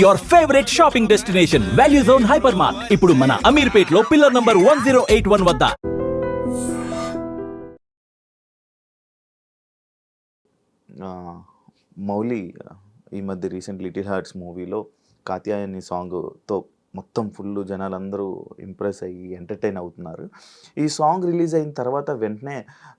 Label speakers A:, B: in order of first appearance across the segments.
A: Your favourite shopping destination value zone hyper mart ఇప్పుడు మన అమీర్పేట్ లో పిల్లర్ నంబర్ 1081 వద్ద.
B: మౌలి ఈ మధ్య రీసెంట్ లిటిల్ హార్ట్స్ మూవీలో కాత్యాయని సాంగ్తో మొత్తం ఫుల్ జనాలందరూ ఇంప్రెస్ అయ్యి ఎంటర్టైన్ అవుతున్నారు. ఈ సాంగ్ రిలీజ్ అయిన తర్వాత వెంటనే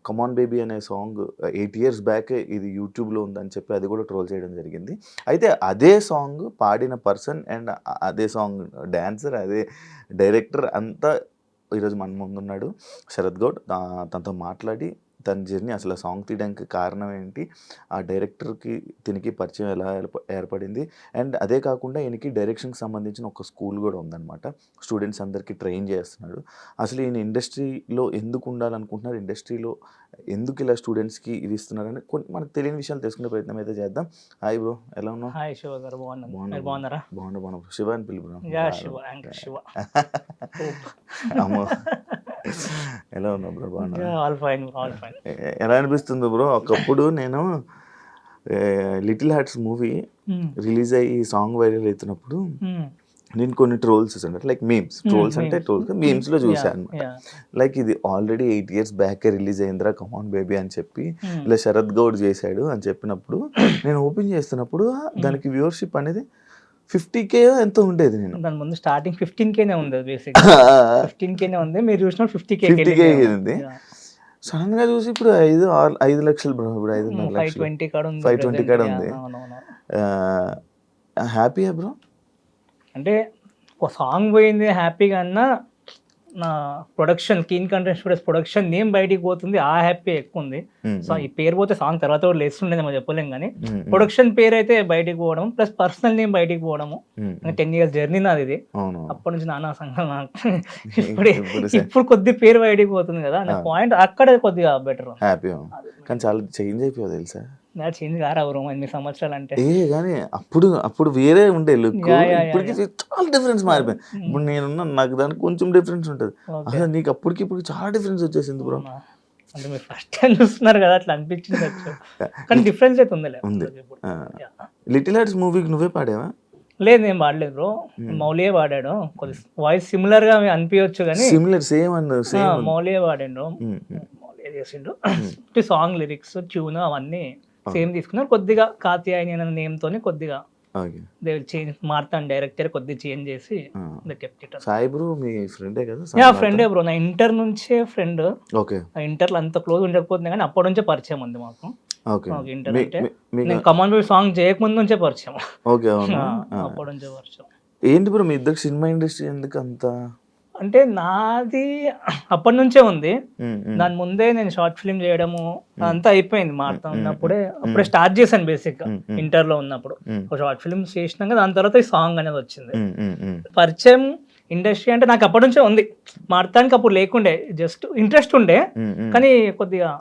B: కమాన్ బేబీ అనే సాంగ్ 8 years బ్యాక్ ఇది యూట్యూబ్లో ఉందని చెప్పి అది కూడా ట్రోల్ చేయడం జరిగింది. అయితే అదే సాంగ్ పాడిన పర్సన్ అండ్ అదే సాంగ్ డ్యాన్సర్, అదే డైరెక్టర్ అంతా ఈరోజు మన ముందున్నాడు శరత్ గౌడ్. తనతో మాట్లాడి తన జర్నీ అసలు ఆ సాంగ్ తీయడానికి కారణం ఏంటి, ఆ డైరెక్టర్కి దీనికి పరిచయం ఎలా ఏర్పడింది, అండ్ అదే కాకుండా ఈయనకి డైరెక్షన్కి సంబంధించిన ఒక స్కూల్ కూడా ఉందన్నమాట. స్టూడెంట్స్ అందరికీ ట్రైన్ చేస్తున్నాడు. అసలు ఈయన ఇండస్ట్రీలో ఎందుకు ఉండాలనుకుంటున్నారు, ఇండస్ట్రీలో ఎందుకు ఇలా స్టూడెంట్స్కి ఇది ఇస్తున్నారని కొన్ని మనకు తెలియని విషయాలు తెలుసుకునే ప్రయత్నం అయితే చేద్దాం. హాయ్ బ్రో, ఎలా ఉన్నావు?
C: హాయ్ శివ గారు, బాగున్నారా?
B: బాగున్నా. శివ అని పిలు బ్రో. అమ్మో, ఎలా ఉన్నావు బ్రో? బాగున్నా. ఎలా అనిపిస్తుంది బ్రో? ఒకప్పుడు నేను లిటిల్ హార్ట్స్ మూవీ రిలీజ్ అయ్యి సాంగ్ వైరల్ అవుతున్నప్పుడు నేను కొన్ని ట్రోల్స్ చూసాను, లైక్ మీమ్స్. ట్రోల్స్ అంటే ట్రోల్స్ మీమ్స్లో చూశాను. లైక్ ఇది ఆల్రెడీ 8 years బ్యాక్ రిలీజ్ అయిందిరా కమాన్ బేబీ అని చెప్పి ఇలా శరత్ గౌడ్ చేశాడు అని చెప్పినప్పుడు నేను ఓపెన్ చేస్తున్నప్పుడు దానికి వ్యూవర్షిప్ అనేది 50K ఎంతో ఉండేది. నేను
C: దాని ముందు స్టార్టింగ్ 15K ఉంది, బేసిక్ 15K ఉంది. మీరు చూసిన 50K
B: ఉంది. సడన్ గా చూసి ఇప్పుడు 5 లక్షలు బ్రో, ఇప్పుడు
C: 520
B: కాడ ఉంది. హ్యాపీయా బ్రో?
C: అంటే ఒక సాంగ్ పోయింది హ్యాపీగా అన్నా, నా production keen content studios production name బయటికి పోతుంది, ఆ హ్యాపీ ఎక్కువ ఉంది. సో ఈ పేరు పోతే సాంగ్ తర్వాత కూడా లేస్తుండేది మనం చెప్పలేం, కానీ ప్రొడక్షన్ పేరు అయితే బయటికి పోవడం ప్లస్ పర్సనల్ నేమ్ బయటికి పోవడము. 10 years జర్నీ నాది ఇది. అప్పటి నుంచి నానా సంఘం ఇప్పుడు కొద్ది పేరు బయటికి పోతుంది కదా అనే పాయింట్ అక్కడ కొద్దిగా బెటర్.
B: హ్యాపీ కానీ చాలా చేంజ్ అయిపోయింది తెలుసా?
C: చేంజ్ కారా 8 సంవత్సరాలు అంటే.
B: కానీ అప్పుడు వేరే ఉండే లుక్, ఇప్పటికి చాలా డిఫరెన్స్ మారిపోయింది. ఇప్పుడు నేనున్నా నాకు దానికి కొంచెం డిఫరెన్స్ ఉంటుంది, అసలు నీకు అప్పటికి ఇప్పుడు చాలా డిఫరెన్స్ వచ్చేసింది బ్రో.
C: అంటే మీరు ఫస్ట్ టైం చూస్తున్నారు కదా, అట్లా అనిపించింది. కానీ డిఫరెన్స్ అయితే ఉంది.
B: లిటిల్ హార్ట్స్ మూవీకి నువ్వే పాడావా?
C: లేదు, నేను పాడలేదు బ్రో, మౌలియే పాడాడు. కొద్ది వాయిస్ సిమిలర్ గా అనిపించచ్చు కానీ మౌలియే పాడాడు, మౌలియే చేసిండు. సాంగ్ లిరిక్స్ ట్యూన్ అవన్నీ సేమ్ తీసుకున్నారు. కొద్దిగా కాత్యాయని అనే నేమ్ తోని కొద్దిగా చేంజ్ మారుతాను, డైరెక్టర్ కొద్దిగా చేంజ్ చేసి ఫ్రెండే బ్రో. నా ఇంటర్ నుంచే ఫ్రెండ్. ఇంటర్ లో అంత క్లోజ్ ఉండకపోతుంది కానీ అప్పటి నుంచే పరిచయం ఉంది మాకు. ఇంటర్ అంటే నేను కమాన్ బేబీ సాంగ్ చేయకముందు నుంచే పరిచయం, అప్పటి నుంచే పరిచయం.
B: ఏంటి బ్రో మీ ఇద్దరు సినిమా ఇండస్ట్రీ ఎందుకు అంత?
C: అంటే నాది అప్పటి నుంచే ఉంది. దాని ముందే నేను షార్ట్ ఫిల్మ్ చేయడము అంతా అయిపోయింది. మారుతా ఉన్నప్పుడే అప్పుడే స్టార్ట్ చేశాను బేసిక్ గా. ఇంటర్ లో ఉన్నప్పుడు ఒక షార్ట్ ఫిల్మ్ చేసినాక దాని తర్వాత ఈ సాంగ్ అనేది వచ్చింది. పరిచయం ఇండస్ట్రీ అంటే నాకు అప్పటి నుంచే ఉంది. మారుతానికి అప్పుడు లేకుండే, జస్ట్ ఇంట్రెస్ట్ ఉండే. కానీ కొద్దిగా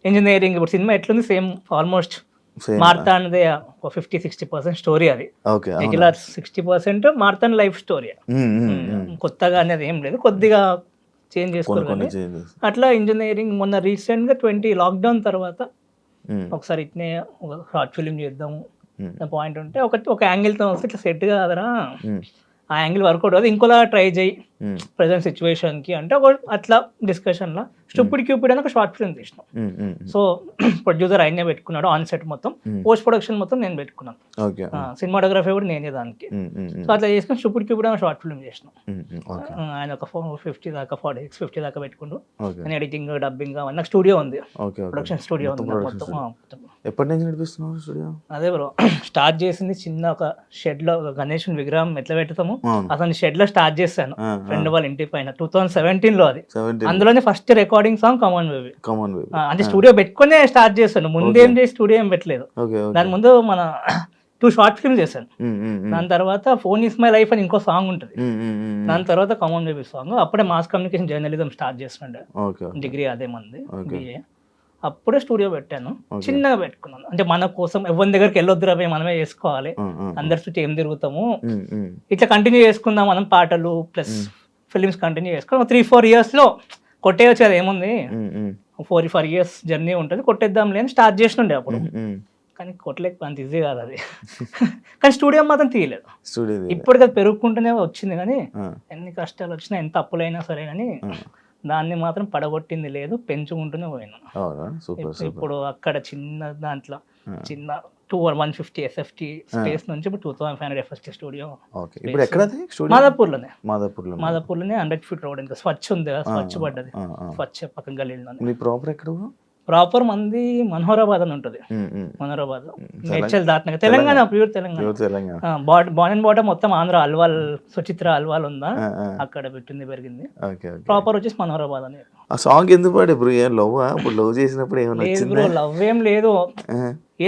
C: ఇంజనీరింగ్ ఇప్పుడు సినిమా ఎట్లుంది సేమ్ ఆల్మోస్ట్ మార్తాన్ 50-60% స్టోరీ, అది రెగ్యులర్ 60% మార్తాన్ లైఫ్ స్టోరీ. కొత్తగా అనేది ఏం లేదు, కొద్దిగా చేంజ్ చేసుకోవాలి. అట్లా ఇంజనీరింగ్ మొన్న రీసెంట్ గా 20 లాక్డౌన్ తర్వాత ఒకసారి ఇట్నే ఒక షార్ట్ ఫిల్మ్ చేద్దాము పాయింట్ ఉంటే ఒక యాంగిల్ తో వస్తే ఇట్లా సెట్ కాదరా, ఆ యాంగిల్ వర్కౌట్ అవుతుంది, ఇంకోలా ట్రై చేయి ప్రజెంట్ సిచ్యువేషన్ కి అంటే ఒక అట్లా డిస్కషన్ లో స్టూపిడ్ క్యూపిడ్ అని ఒక షార్ట్ ఫిల్మ్ తీసినాం. సో ప్రొడ్యూసర్ ఆయనే పెట్టుకున్నాడు, ఆన్ సెట్ మొత్తం, పోస్ట్ ప్రొడక్షన్ మొత్తం నేను పెట్టుకున్నాను, సినిమాటోగ్రఫీ కూడా నేనే దానికి. సో అట్లా చేసుకుని స్టూపిడ్ క్యూపిడ్ అని షార్ట్ ఫిల్మ్ చేసినాం. ఆయన ఒక 50 దాకా 46-50 దాకా పెట్టుకుంటూ నేను ఎడిటింగ్ డబ్బింగ్ అవన్నీ స్టూడియో ఉంది, ప్రొడక్షన్ స్టూడియో ఉంది మొత్తం.
B: ఎప్పటి నుంచి నడిపిస్తున్నావు స్టూడియో?
C: అదే బ్రో, స్టార్ట్ చేసింది చిన్న ఒక షెడ్ లో, గణేష్ విగ్రహం ఎట్లా పెడతాము అతని షెడ్ లో స్టార్ట్ చేశాను ఫ్రెండ్ వాళ్ళ ఇంటి పైన 2017 లో. అది అందులోనే first recording song come on baby. అంటే స్టూడియో పెట్టుకునే స్టార్ట్ చేశాను, ముందేం చేసి స్టూడియో ఏం పెట్టలేదు. దాని ముందు మన 2 షార్ట్ ఫిల్మ్ చేశాను. దాని తర్వాత ఫోన్ ఇస్ మై లైఫ్ అని ఇంకో సాంగ్ ఉంటుంది. దాని తర్వాత కమాన్ బేబీ సాంగ్. అప్పుడే మాస్ కమ్యూనికేషన్ జర్నలిజం స్టార్ట్ చేస్తుండే, డిగ్రీ అదే మంది BA. అప్పుడే స్టూడియో పెట్టాను, చిన్నగా పెట్టుకున్నాను. అంటే మన కోసం ఎవరి దగ్గరికి వెళ్ళొద్దురా, మనమే చేసుకోవాలి, అందరి చుట్టూ ఏం తిరుగుతాము, ఇట్లా కంటిన్యూ చేసుకుందాం మనం, పాటలు ప్లస్ ఫిలిమ్స్ కంటిన్యూ చేసుకున్నాం. 3-4 years లో కొట్టేయచ్చు కదా, ఏముంది 4 years జర్నీ ఉంటుంది, కొట్టేద్దాం లేని స్టార్ట్ చేస్తుండే. అప్పుడు కానీ కొట్టలేక అంత ఈజీ కాదు అది. కానీ స్టూడియో మాత్రం తీయలేదు.
B: స్టూడియో
C: ఇప్పటికి అది పెరుగుకుంటూనే వచ్చింది, కానీ ఎన్ని కష్టాలు వచ్చినా ఎంత అప్పులైనా సరే కానీ దాన్ని మాత్రం పడగొట్టింది లేదు, పెంచుకుంటూనే పోయినా. ఇప్పుడు అక్కడ చిన్న దాంట్లో చిన్న 150 SFT స్పేస్ నుంచి ఇప్పుడు 2500 FST స్టూడియో.
B: ఇప్పుడు ఎక్కడది?
C: మాదాపూర్లోనే.
B: మాదాపూర్లోనే
C: 100 ఫీట్ రోడ్, ఇంకా స్వచ్ఛ ఉంది కదా, స్వచ్ఛ పడ్డది, స్వచ్ఛ పక్కన గలీలోనే.
B: మీ ప్రాపర్ ఎక్కడ?
C: ప్రాపర్ మంది మనోహరాబాద్ అని ఉంటుంది. మనోహరాబాద్ మేడ్చల్ దాటినాక తెలంగాణ, ప్యూర్ తెలంగాణ. బాన్ అండ్ బాటమ్ మొత్తం ఆంధ్ర. అల్వాల్, సుచిత్ర అల్వాల్ ఉందా, అక్కడ పెట్టింది పెరిగింది. ప్రాపర్ వచ్చేసి మనోహరాబాద్ అని.
B: ఆ సాంగ్ ఎందుకు పాడు ఇప్పుడు? ఏం లవ్? ఇప్పుడు లవ్ చేసినప్పుడు ఏమన్నా?
C: లవ్ ఏం లేదు,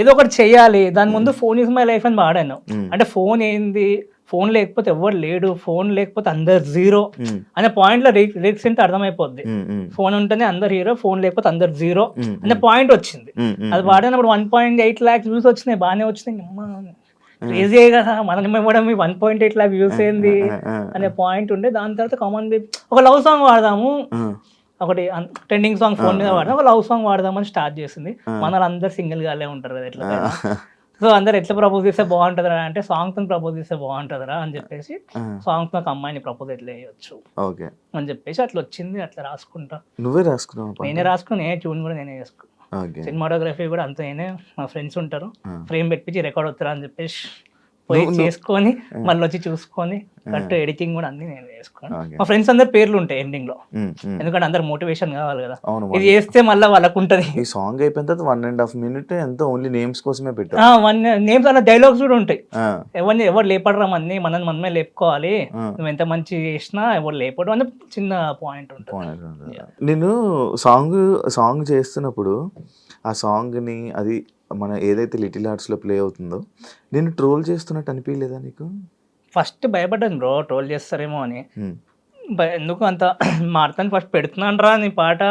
C: ఏదో ఒకటి చెయ్యాలి. దాని ముందు ఫోన్ ఇస్ మై లైఫ్ అని పాడాను. అంటే ఫోన్ ఏంది, ఫోన్ లేకపోతే ఎవరు లేడు, ఫోన్ లేకపోతే అందరు జీరో అనే పాయింట్ లో లిరిక్స్ అంటే అర్థమైపోద్ది. ఫోన్ ఉంటేనే అందరు హీరో, ఫోన్ లేకపోతే అందరు జీరో అనే పాయింట్ వచ్చింది. అది పాడినప్పుడు 1.8 lakhs వ్యూస్ వచ్చినాయి, బాగానే వచ్చినాయి. క్రేజీ కదా, మనం ఇవ్వడం 1.8 lakh వ్యూస్ ఏంది అనే పాయింట్ ఉండే. దాని తర్వాత కామన్ ఒక లవ్ సాంగ్ వాడదాము, ఒకటి ట్రెండింగ్ సాంగ్ ఫోన్ మీద వాడదాం, ఒక లవ్ సాంగ్ వాడదామని స్టార్ట్ చేసింది. మన అందరు సింగిల్ గానే ఉంటారు కదా ఎట్లా. సో అందరు ఎట్లా ప్రపోజ్ చేస్తే బాగుంటుందిరా అంటే సాంగ్ తో ప్రపోజ్ చేస్తే బాగుంటుందిరా అని చెప్పేసి సాంగ్ తో ఒక అమ్మాయిని ప్రపోజ్ ఎట్లా చేయొచ్చు అని చెప్పేసి అట్లా వచ్చింది. అట్లా రాసుకుంటా.
B: నువ్వే రాసుకున్నావు? నేనే
C: రాసుకుని, నేనే ట్యూన్ కూడా నేనే చేసుకున్నాను. సినిమాటోగ్రఫీ కూడా అంత నేనే, మా ఫ్రెండ్స్ ఉంటారు, ఫ్రేమ్ పెట్టించి రికార్డ్ అవుతారా అని చెప్పేసి పోయి చేసుకొని మళ్ళీ వచ్చి చూసుకొని కరెక్ట్ ఎడిటింగ్ కూడా అన్ని నేను చేసుకున్నాను. మా ఫ్రెండ్స్ అందరు పేర్లు ఉంటాయి ఎండింగ్ లో, ఎందుకంటే అందరు మోటివేషన్ కావాలి కదా, ఇది చేస్తే మళ్ళీ వాళ్ళకు ఉంటది.
B: ఈ సాంగ్ అయిపోయిన తర్వాత 1.5 minutes ఎంత ఓన్లీ నేమ్స్ కోసమే పెట్టారు.
C: నేమ్స్ అలా డైలాగ్స్ కూడా ఉంటాయి. ఎవరు లేపడరా మన్ని, మనమే లేపుకోవాలి, నువ్వు ఎంత మంచి చేసినా ఎవరు లేపడం అని చిన్న పాయింట్ ఉంటుంది.
B: నేను సాంగ్ చేస్తున్నప్పుడు ఆ సాంగ్ని, అది మన ఏదైతే లిటిల్ హార్ట్స్లో ప్లే అవుతుందో, నేను ట్రోల్ చేస్తున్నట్టు అనిపించలేదా నీకు?
C: ఫస్ట్ భయపడ్డాను బ్రో, ట్రోల్ చేస్తారేమో అని. ఎందుకు అంత మాడతాను, ఫస్ట్ పెడుతున్నాను రా నీ పాట,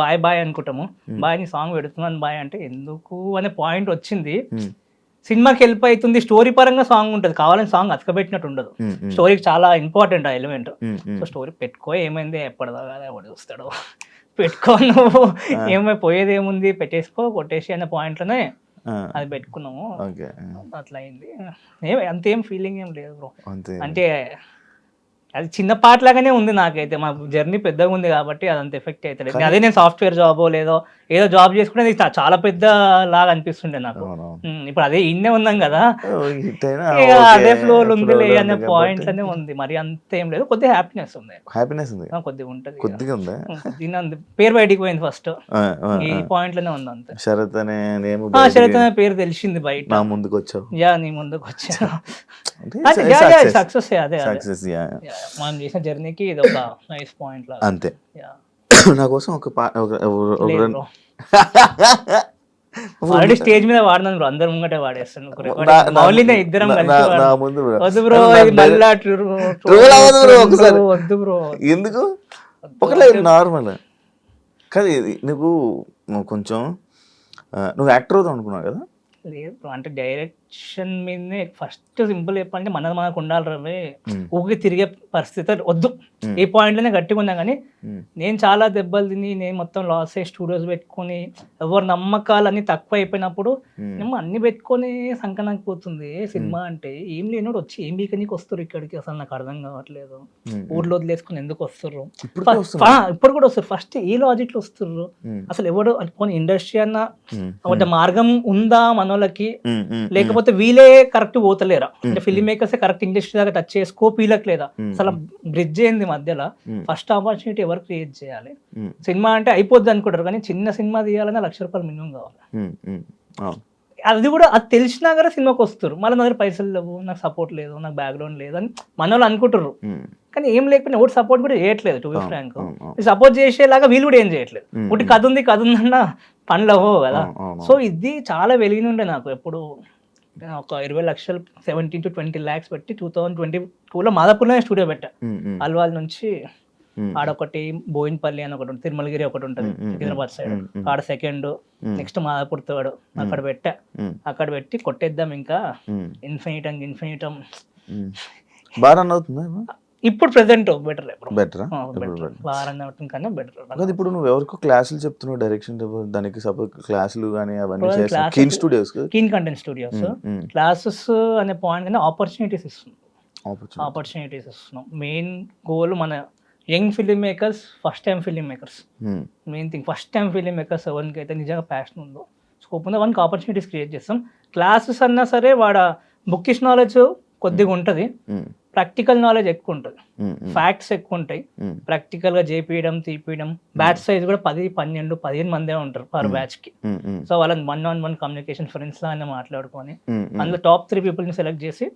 C: బాయ్ బాయ్ అనుకుంటాము, బాయ్ నీ సాంగ్ పెడుతున్నాను బాయ్ అంటే ఎందుకు అనే పాయింట్ వచ్చింది. సినిమాకి హెల్ప్ అవుతుంది, స్టోరీ పరంగా సాంగ్ ఉంటుంది, కావాలని సాంగ్ అతకబెట్టినట్టు ఉండదు. స్టోరీకి చాలా ఇంపార్టెంట్ ఆ ఎలిమెంట్. సో స్టోరీ పెట్టుకో, ఏమైంది ఎప్పటిదాకా ఎవడు చూస్తాడు, పెట్టుకో, నువ్వు పోయేది ఏముంది, పెట్టేసుకో కొట్టేసి అనే పాయింట్లోనే అది పెట్టుకున్నాము. అట్లా అయింది. అంతేం ఫీలింగ్ ఏం లేదు బ్రో. అంటే అది చిన్న పార్ట్ లాగానే ఉంది నాకైతే. మా జర్నీ పెద్దగా ఉంది కాబట్టి అదంత ఎఫెక్ట్ అవుతుంది. అదే నేను సాఫ్ట్వేర్ జాబో లేదో ఏదో జాబ్ చేసుకుంటే చాలా పెద్ద లాగా అనిపిస్తుండే నాకు. ఇప్పుడు అదే ఇన్నే ఉన్నాం కదా, అదే ఫ్లో ఉంది అనే పాయింట్ లోనే ఉంది. మరి అంత ఏం లేదు, కొద్దిగా హ్యాపీనెస్ ఉంది. కొద్దిగా ఉంటుంది, కొద్దిగా పేరు బయటికి పోయింది ఫస్ట్, ఈ పాయింట్ లోనే ఉంది అంతే. శరత్ అనే పేరు తెలిసింది బయట, నా ముందుకు వచ్చావు. నీ ముందుకు వచ్చా, సక్సెస్. అదే మనం చేసిన జర్నీకి ఇది ఒక నైస్ పాయింట్ లాగా అంతే.
B: నా కోసం ఒక
C: ఆల్రెడీ స్టేజ్ మీద వాడినాను బ్రో, అందరు ముంగటే వాడేస్తాను. ఇద్దరం వద్దు బ్రో, వద్దు బ్రో.
B: ఎందుకు? ఒకలే నార్మల్ కాదు. నువ్వు కొంచెం నువ్వు యాక్టర్ అవుతావు అనుకున్నావు కదా?
C: లేదు బ్రో, అంటే డైరెక్షన్ మీదనే ఫస్ట్ సింపుల్ చెప్పాలంటే మనకు ఉండాలి రవి. ఊరికి తిరిగే పరిస్థితి వద్దు, ఈ పాయింట్లోనే గట్టిగా ఉన్నా. కానీ నేను చాలా దెబ్బలు తిని, నేను మొత్తం లాస్ అయ్యి స్టూడియోస్ పెట్టుకొని, ఎవరు నమ్మకాలన్నీ తక్కువ అయిపోయినప్పుడు మేము అన్ని పెట్టుకొని సంకనానికి పోతుంది. సినిమా అంటే ఏం లేనోడు వచ్చి ఏం బీక నీకు వస్తారు ఇక్కడికి, అసలు నాకు అర్థం కావట్లేదు. ఊర్లో వదిలేసుకుని ఎందుకు వస్తారు? ఇప్పుడు కూడా వస్తారు. ఫస్ట్ ఈ లాజిక్లో వస్తారు. అసలు ఎవడు కొన్ని ఇండస్ట్రీ అన్న ఒక మార్గం ఉందా మనోళ్ళకి, లేకపోతే వీళ్ళే కరెక్ట్ పోతలేరా? అంటే ఫిల్మ్ మేకర్స్ కరెక్ట్ ఇండస్ట్రీ దాకా టచ్ చేసే స్కోప్ వీళ్ళకి లేదా? అసలు బ్రిడ్జ్ అయింది మధ్యలో. ఫస్ట్ ఆపర్చునిటీ ఎవరు క్రియేట్ చేయాలి? సినిమా అంటే అయిపోద్ది అనుకుంటారు, కానీ చిన్న సినిమా తీయాలన్నా ₹1,00,000 మినిమం కావాలి. అది కూడా అది తెలిసినా కదా సినిమాకి వస్తారు. మళ్ళీ నా దగ్గర పైసలు లేవు, నాకు సపోర్ట్ లేదు, నాకు బ్యాక్గ్రౌండ్ లేదు అని మన వాళ్ళు అనుకుంటారు. కానీ ఏం లేకపోయినా ఒకటి సపోర్ట్ కూడా చేయట్లేదు. టు బి ఫ్రాంక్, సపోర్ట్ చేసేలాగా వీళ్ళు కూడా ఏం చేయట్లేదు. ఒకటి కథ ఉందన్న పనులు అవ్వవు కదా. సో ఇది చాలా వెలిగినుండే నాకు. ఎప్పుడు ఒక 20 లక్షలు 17 to 20 lakhs పెట్టి 2022లో మాదాపూర్లోనే స్టూడియో పెట్టా. అల్వాల్ నుంచి ఆడొకటి, బోయిన్పల్లి అని ఒకటి ఉంటుంది, తిరుమలగిరి ఒకటి ఉంటుంది హైదరాబాద్ సైడ్, ఆడ సెకండ్, నెక్స్ట్ మాదాపూర్ థర్డ్. అక్కడ పెట్టా. అక్కడ పెట్టి కొట్టేద్దాం ఇంకా ఇన్ఫినిటం
B: బాగా రన్ అవుతుందా?
C: ఇప్పుడు ప్రెసెంట్ బెటర్
B: బెటరా ఇప్పుడు better.
C: వారం కన్నా బెటర్.
B: కాదు ఇప్పుడు నువ్వు ఎవరికో క్లాసులు చెప్తున్నావు డైరెక్షన్ దానికి సపోజ్ క్లాసులు కానీ అవన్నీ
C: ఇప్పుడు
B: చేస్తావు
C: classes-
B: keen studios
C: keen content studios classes అనే పాయింట్ కానీ ఆపర్చునిటీస్ ఇస్తున్నాం. ఆపర్చునిటీస్ ఇస్తున్నాం. మెయిన్ గోల్ మన young film makers, first time film makers, main thing first time film makers ఎవరికి అయితే నిజంగా ప్యాషన్ ఉందో, స్కోప్ ఉందో వాళ్ళకి ఆపర్చునిటీస్ క్రియేట్ చేస్తాం. క్లాసెస్ అన్నా సరే వాడ బుక్కిష్ నాలెడ్జ్ కొద్దిగా ఉంటుంది, ప్రాక్టికల్ నాలెడ్జ్ ఎక్కువ ఉంటుంది, ఫ్యాక్ట్స్ ఎక్కువ ఉంటాయి. ప్రాక్టికల్ గా చేపియడం తీపియడం, బ్యాచ్ సైజ్ కూడా 10, 12, 15 మందే ఉంటారు పర్ బ్యాచ్ కి. సో వాళ్ళని 1-on-1 కమ్యూనికేషన్ ఫ్రెండ్స్ లాగానే మాట్లాడుకొని అందులో టాప్ 3 people ని సెలెక్ట్ చేసి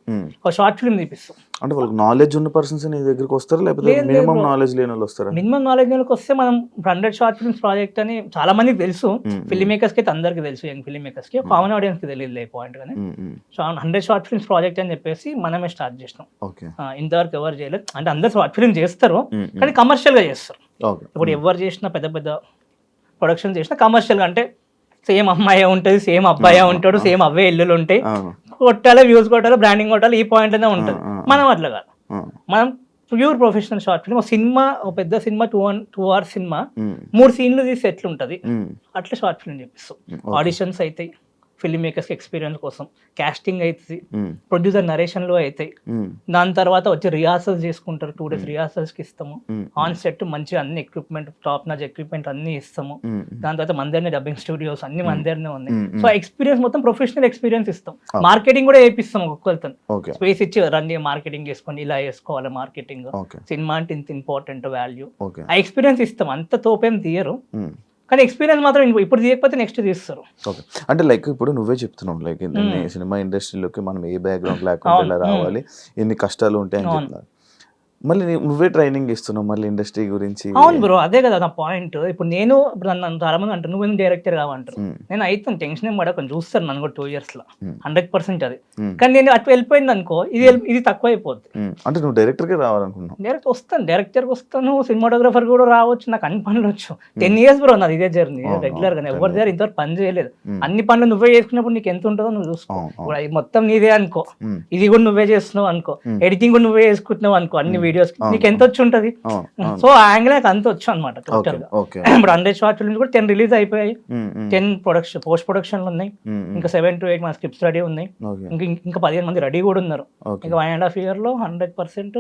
C: ఒక షార్ట్ ఫిల్మ్ తీపిస్తాం.
B: అంటే వాళ్ళకి నాలెడ్జ్ ఉన్న పర్సన్స్ నీ దగ్గరికి వస్తారా లేకపోతే మినిమం నాలెడ్జ్ లేని వాళ్ళు వస్తారా?
C: మినిమం నాలెడ్జ్ వాళ్ళకి వస్తే మనం 100 షార్ట్ ఫిల్మ్స్ ప్రాజెక్ట్ అని చాలా మందికి తెలుసు. ఫిల్మ్ మేకర్స్ కి అయితే అందరికి తెలుసు, యంగ్ ఫిల్మ్ మేకర్స్ కి, కామన్ ఆడియన్స్ కి తెలియదు పాయింట్ కానీ. సో 100 షార్ట్ ఫిల్మ్స్ ప్రాజెక్ట్ అని చెప్పేసి మనమే స్టార్ట్ చేసినాం. ఇంతవరకు ఎవరు చేయలేదు, అంటే అందరు షార్ట్ ఫిల్మ్ చేస్తారు కానీ కమర్షియల్ గా చేస్తారు. ఇప్పుడు ఎవరు చేసినా పెద్ద పెద్ద ప్రొడక్షన్ చేసినా కమర్షియల్ గా, అంటే సేమ్ అమ్మాయి ఉంటుంది, సేమ్ అబ్బాయి ఉంటాడు, సేమ్ అవే ఇల్లులు ఉంటాయి, కొట్టాలి వ్యూస్ కొట్టాలి, బ్రాండింగ్ కొట్టాలి, ఈ పాయింట్ అనే ఉంటుంది. మనం అట్లా కాదు, మనం pure professional short film. Cinema ఒక పెద్ద సినిమా 2 hours సినిమా 3 సీన్లు తీసి ఎట్లుంటది అట్లా షార్ట్ ఫిల్మ్ చెప్పిస్తాం. ఆడిషన్స్ అవుతాయి ఫిల్మ్ మేకర్స్ ఎక్స్పీరియన్స్ కోసం, కాస్టింగ్ అవుతుంది, ప్రొడ్యూసర్ నరేషన్లో అవుతాయి, దాని తర్వాత వచ్చి రిహార్సల్స్ చేసుకుంటారు. 2 days రిహార్సల్స్ కి ఇస్తాము. ఆన్ సెట్ మంచి అన్ని ఎక్విప్మెంట్, టాప్ నాచ్ ఎక్విప్మెంట్ అన్ని ఇస్తాము. దాని తర్వాత మందరిని డబ్బింగ్ స్టూడియోస్ అన్ని మందరినే ఉన్నాయి. సో ఎక్స్పీరియన్స్ మొత్తం ప్రొఫెషనల్ ఎక్స్పీరియన్స్ ఇస్తాం. మార్కెటింగ్ కూడా వేపిస్తాం. ఒక్కొక్కరితో స్పేస్ ఇచ్చి రండి మార్కెటింగ్ చేసుకొని ఇలా వేసుకోవాలి మార్కెటింగ్, సినిమా అంటే ఇంత ఇంపార్టెంట్ వాల్యూ, ఆ ఎక్స్పీరియన్స్ ఇస్తాం. అంత తోపేం తీయరు కానీ ఎక్స్పీరియన్స్ మాత్రం ఇప్పుడు తీయకపోతే నెక్స్ట్ తీస్తారు.
B: ఓకే, అంటే లైక్ ఇప్పుడు నువ్వే చెప్తున్నావు లైక్ సినిమా ఇండస్ట్రీలోకి మనం ఏ బ్యాక్గ్రౌండ్ లేకుండా ఇలా రావాలి, ఎన్ని కష్టాలు ఉంటాయని చెప్తున్నారు. మళ్ళీ నువ్వే ట్రైనింగ్ ఇస్తున్నావు మళ్ళీ ఇండస్ట్రీ గురించి.
C: అవును బ్రో, అదే కదా నా పాయింట్. ఇప్పుడు నేను నన్ను చాలా మంది అంటారు నువ్వు డైరెక్టర్ కావంటారు. నేను అయితే టెన్షన్ ఏం పడకుండా చూస్తాను నన్ను కూడా 2 years లో 100% అది. కానీ నేను అటు వెళ్ళిపోయింది అనుకో ఇది తక్కువ అయిపోద్ది.
B: అంటే నువ్వు డైరెక్టర్ గా రావాలనుకుంటున్నావు?
C: డైరెక్ట్ వస్తాను, డైరెక్టర్కి వస్తాను, సినిమాటోగ్రఫర్ కూడా రావచ్చు, నాకు అన్ని పనులు వచ్చు. 10 years బ్రో నాది ఇదే జర్నీ రెగ్యులర్ గా. ఎవరి దగ్గర ఇంతవరకు పని చేయలేదు. అన్ని పనులు నువ్వే చేసుకున్నప్పుడు నీకు ఎంత ఉంటుందో నువ్వు చూసుకో. మొత్తం నీదే అనుకో, ఇది కూడా నువ్వే చేస్తున్నావు అనుకో, ఎడిటింగ్ కూడా నువ్వే చేసుకుంటున్నావు అనుకో, అన్ని వీడియోస్ నీకు ఎంత వచ్చి ఉంటది. సో ఆ యాంగిల్ నాకు అంత వచ్చు అనమాట టోటల్ గా. ఇప్పుడు 100 షార్ట్ ఫిల్మ్స్ కూడా 10 రిలీజ్ అయిపోయాయి, 10 ప్రొడక్షన్ పోస్ట్ ప్రొడక్షన్ ఉన్నాయి, ఇంకా 7 to 8 మన స్క్రిప్ట్స్ రెడీ ఉన్నాయి, ఇంకా 15 మంది రెడీ కూడా ఉన్నారు. ఇంకా 1.5 year లో 100%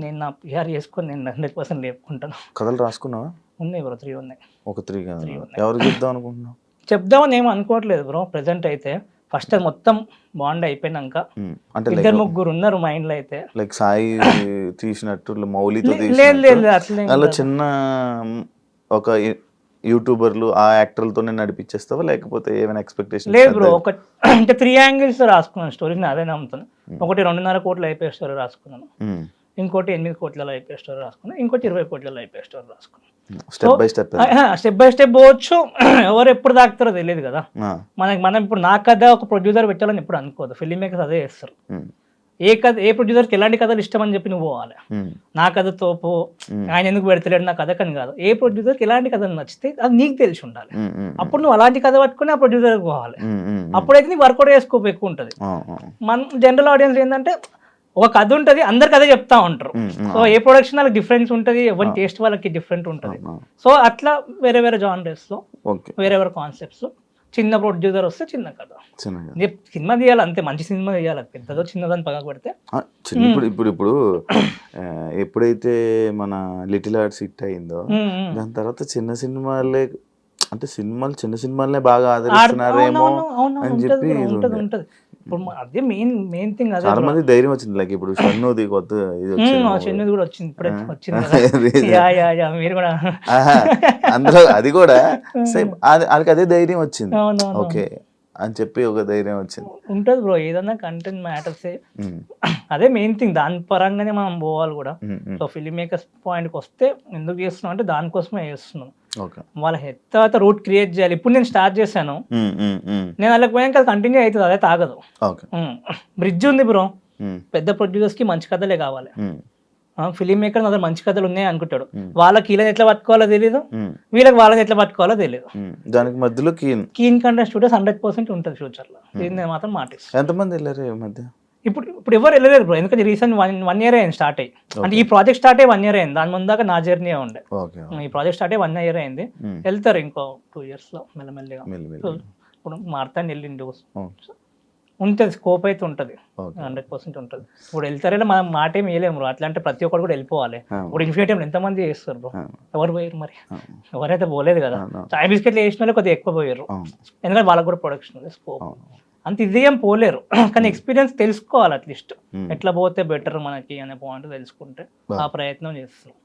C: నేను నా PR చేసుకొని నేను 100% లేపుకుంటాను.
B: కథలు రాసుకున్నావా?
C: ఉన్నాయి బ్రో, 3 ఉన్నాయి.
B: ఒక 3 ఎవరు చెప్దాం అనుకుంటున్నావు?
C: చెప్దామని ఏం అనుకోవట్లేదు బ్రో ప్రెసెంట్ అయితే. ఫస్ట్ అది మొత్తం బాండ్ అయిపోయినాక
B: అంటే
C: 2-3 ఉన్నారు మైండ్ లో అయితే.
B: లైక్ సాయి తీసినట్టు మౌలితో
C: లేదు అట్లే
B: అలా చిన్న ఒక యూట్యూబర్లు ఆ యాక్టర్లతోనే నడిపించేస్తావా లేకపోతే ఏమైనా ఎక్స్పెక్టేషన్?
C: లేదు బ్రో, ఒక అంటే 3 angles రాసుకున్నాను స్టోరీ. నేను అదే నమ్ముతాను. ఒకటి 2.5 కోట్ల అయిపోయే స్టోరీ రాసుకున్నాను, ఇంకోటి 8 కోట్ల అయిపోయే స్టోరీ రాసుకున్నాను, ఇంకోటి 20 కోట్ల అయిపోయే స్టోరీ రాసుకున్నాను.
B: స్టెప్
C: బై స్టెప్ పోవచ్చు. ఎవరు ఎప్పుడు దాకుతారో తెలియదు కదా మనకి. మనం ఇప్పుడు నా కథ ఒక ప్రొడ్యూసర్ పెట్టాలని ఎప్పుడు అనుకోదు. ఫిల్మ్ మేకర్స్ అదే చేస్తారు. ఏ ప్రొడ్యూసర్కి ఎలాంటి కథలు ఇష్టం అని చెప్పి నువ్వు పోవాలి. నా కథ తోపు ఆయన ఎందుకు పెడతలేడు నా కథ కని కాదు. ఏ ప్రొడ్యూసర్కి ఎలాంటి కథలు నచ్చితే అది నీకు తెలిసి ఉండాలి. అప్పుడు నువ్వు అలాంటి కథ పట్టుకుని ఆ ప్రొడ్యూసర్కి పోవాలి. అప్పుడైతే నీకు వర్కౌట్ చేసుకోపు ఎక్కువ ఉంటుంది. మన జనరల్ ఆడియన్స్ ఏంటంటే ఒక కథ ఉంటుంది, అందరు కథ చెప్తా ఉంటారు. సో ఏ ప్రొడక్షన్ వాళ్ళకి డిఫరెన్స్ ఉంటుంది, ఎవరి టేస్ట్ వాళ్ళకి డిఫరెంట్ ఉంటుంది. సో అట్లా వేరే వేరే జానర్స్ లో వేరే వేరే కాన్సెప్ట్స్. చిన్న ప్రొడ్యూసర్ వస్తే చిన్న కథ, సినిమా తీయాలి అంతే, మంచి సినిమా తీయాలి. పెద్దదో చిన్నదని పక్కకు పెడితే
B: ఇప్పుడు ఎప్పుడైతే మన లిటిల్ ఆర్ట్స్ హిట్ అయిందో దాని తర్వాత చిన్న సినిమాలే, అంటే చిన్న సినిమాలనే బాగా ఆదరిస్తున్నారేమో అని చెప్పి
C: ఉంటది. ఇప్పుడు అదే మెయిన్ థింగ్. అదే
B: చాలా మంది ధైర్యం వచ్చింది. లైక్ ఇప్పుడు షన్నుది కొత్త
C: షన్నుది కూడా వచ్చింది, ఇప్పుడే వచ్చింది. మీరు కూడా
B: అందులో అది కూడా వాళ్ళకి అదే ధైర్యం వచ్చింది. ఓకే అని చెప్పి ఒక ధైర్యం వచ్చింది.
C: ఉంటది బ్రో, ఏదన్నా కంటెంట్ మ్యాటర్స్. అదే మెయిన్ థింగ్, దాని పరంగానే మనం పోవాలి కూడా. సో ఫిల్మ్ మేకర్స్ పాయింట్కి వస్తే ఎందుకు చేస్తున్నాం అంటే దానికోసమే చేస్తున్నాం. వాళ్ళ తర్వాత రూట్ క్రియేట్ చేయాలి. ఇప్పుడు నేను స్టార్ట్ చేశాను, నేను వాళ్ళకి పోయాక కంటిన్యూ అవుతుంది, అదే తాగదు. బ్రిడ్జ్ ఉంది బ్రో. పెద్ద ప్రొడ్యూసర్స్ కి మంచి కథలే కావాలి. ఫిలిం మేకర్ నా దగ్గర మంచి కథలు ఉన్నాయి అనుకుంటాడు. వాళ్ళకి వీళ్ళని ఎట్లా పట్టుకోవాలో తెలియదు, వీళ్ళకి వాళ్ళని ఎట్లా పట్టుకోవాలో తెలియదు.
B: దానికి మధ్యలో కీన్
C: కంటెంట్ స్టూడియోస్ 100% ఉంటుంది ఫ్యూచర్ లో. దీన్ని మాత్రం మాట.
B: ఎంతమంది వెళ్ళారు ఈ మధ్య?
C: ఇప్పుడు ఎవరు వెళ్ళలేరు బ్రో, ఎందుకంటే రీసెంట్ వన్ ఇయర్ అయింది స్టార్ట్ అయ్యి. అంటే ఈ ప్రాజెక్ట్ స్టార్ట్ అయ్యి 1 year అయింది, దాని ముందాక నా జర్నీ ఉండే.
B: ఓకే
C: ఈ ప్రాజెక్ట్ స్టార్ట్ అయ్యి 1 year అయింది. వెళ్తారు ఇంకో 2 years లో మెల్లమెల్లిగా. సో ఇప్పుడు మారుతాను వెళ్ళిండు ఉంటుంది, స్కోప్ అయితే ఉంటుంది, 100% ఉంటుంది. ఇప్పుడు వెళ్తారంటే మనం మాట ఏమి వేయలేము బ్రో, అట్లా అంటే ప్రతి ఒక్కరు కూడా వెళ్ళిపోవాలి. ఇప్పుడు ఇన్ఫినిటీ ఎంతమంది చేస్తారు బ్రో, ఎవరు పోయారు మరి, ఎవరైతే పోలేదు కదా. చాయ్ బిస్కెట్లు వేసిన వాళ్ళు కొద్దిగా ఎక్కువ పోయారు, ఎందుకంటే వాళ్ళకి కూడా ప్రొడక్షన్ స్కోప్ అంత ఇది ఏం పోలేరు. కానీ ఎక్స్పీరియన్స్ తెలుసుకోవాలి అట్లీస్ట్, ఎట్లా పోతే బెటర్ మనకి అనే పాయింట్ తెలుసుకుంటే ఆ ప్రయత్నం చేస్తున్నాం.